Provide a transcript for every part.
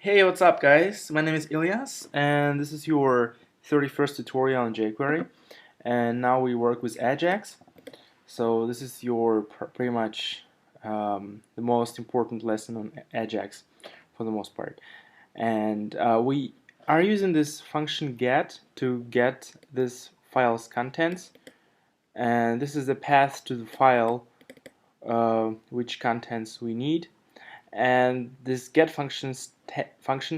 Hey, what's up guys? My name is Ilyas and this is your 31st tutorial on jQuery, and now we work with AJAX. So this is your pretty much the most important lesson on AJAX for the most part. And we are using this function get to get this file's contents, and this is the path to the file which contents we need. And this get function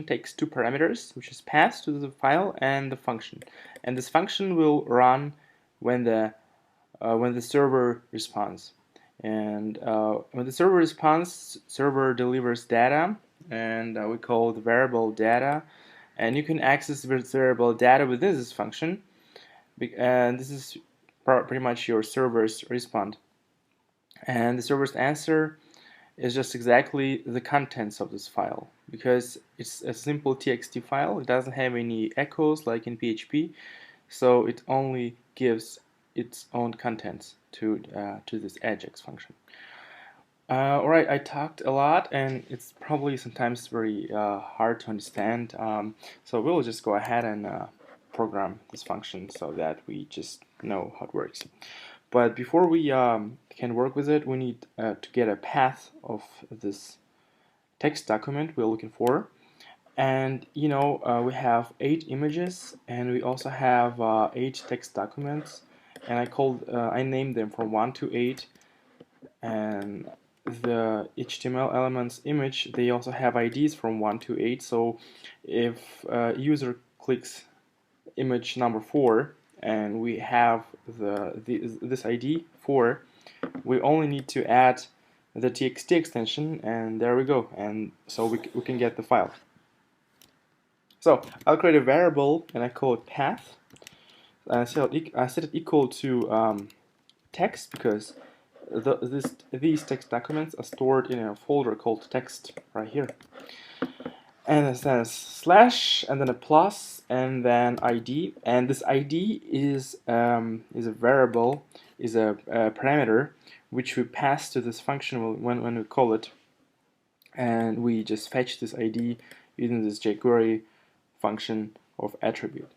takes two parameters, which is path to the file and the function. And this function will run when the server responds. And when the server responds, server delivers data, and we call the variable data. And you can access the variable data within this function, and this is pretty much your server's response. And the server's answer is just exactly the contents of this file, because it's a simple txt file. It doesn't have any echoes like in PHP, so it only gives its own contents to this AJAX function. Alright, I talked a lot and it's probably sometimes very hard to understand, so we'll just go ahead and program this function so that we just know how it works. But before we can work with it, we need to get a path of this text document we're looking for. And we have 8 images, and we also have 8 text documents, and I named them from 1 to 8. And the HTML elements image, they also have IDs from 1 to 8. So if a user clicks image number 4, and we have this ID 4, we only need to add the txt extension, and there we go, and so we can get the file. So I'll create a variable and I call it path. I set it equal to text, because these text documents are stored in a folder called text right here. And then a slash, and then a plus, and then ID. And this ID is a variable, is a parameter which we pass to this function when we call it. And we just fetch this ID using this jQuery function of attribute.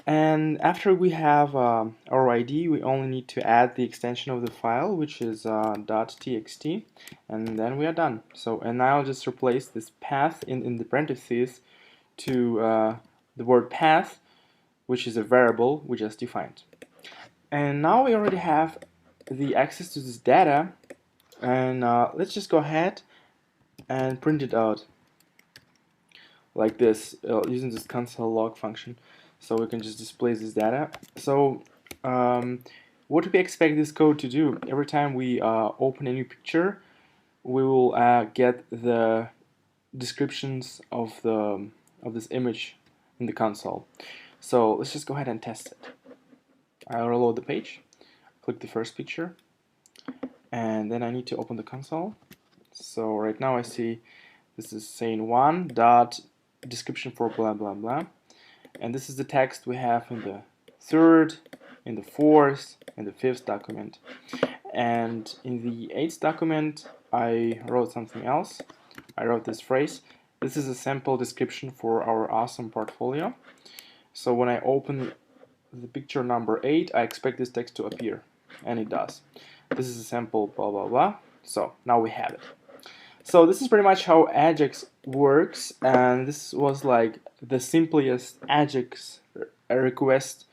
And after we have our ID, we only need to add the extension of the file, which is .txt, and then we are done. So, and now I'll just replace this path in the parentheses to the word path, which is a variable we just defined. And now we already have the access to this data, and let's just go ahead and print it out like this using this console log function. So we can just display this data. So what do we expect this code to do? Every time we open a new picture, we will get the descriptions of this image in the console. So let's just go ahead and test it. I'll reload the page, click the first picture, and then I need to open the console. So right now I see this is saying 1 dot description for blah blah blah. And this is the text we have in the 3rd, in the 4th, and the 5th document. And in the 8th document, I wrote something else. I wrote this phrase. This is a sample description for our awesome portfolio. So when I open the picture number 8, I expect this text to appear. And it does. This is a sample blah blah blah. So now we have it. So this is pretty much how AJAX works, and this was like the simplest AJAX request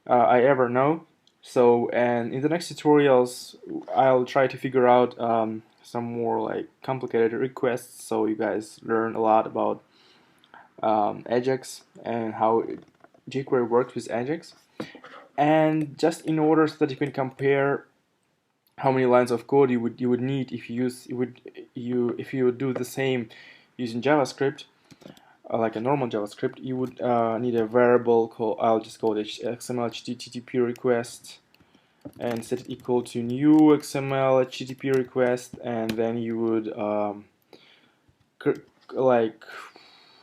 I ever know. So, and in the next tutorials I'll try to figure out some more like complicated requests, so you guys learn a lot about AJAX and how jQuery works with AJAX. And just in order so that you can compare how many lines of code you would need if you would do the same using JavaScript, like a normal JavaScript, you would need a variable called, I'll just call it XML HTTP request, and set it equal to new XML HTTP request, and then you would like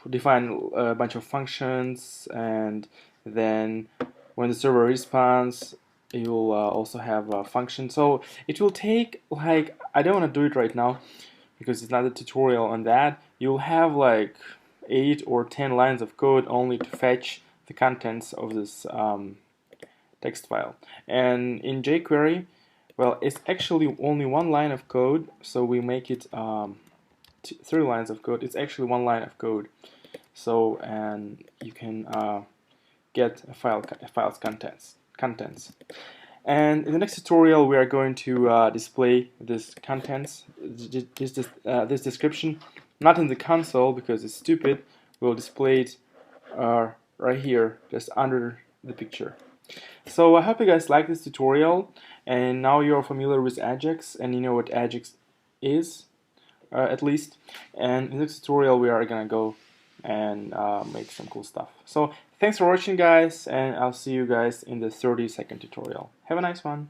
define a bunch of functions, and then when the server responds, you'll also have a function. So it will take, like, I don't want to do it right now because it's not a tutorial on that, you'll have like 8 or 10 lines of code only to fetch the contents of this text file. And in jQuery, well, it's actually only one line of code, so we make it 3 lines of code. It's actually one line of code. So, and you can get a file's contents. And in the next tutorial, we are going to display this contents, this description, not in the console because it's stupid. We'll display it right here, just under the picture. So I hope you guys like this tutorial, and now you're familiar with AJAX and you know what AJAX is, at least. And in the next tutorial, we are gonna go and make some cool stuff. So thanks for watching, guys, and I'll see you guys in the 30-second tutorial. Have a nice one.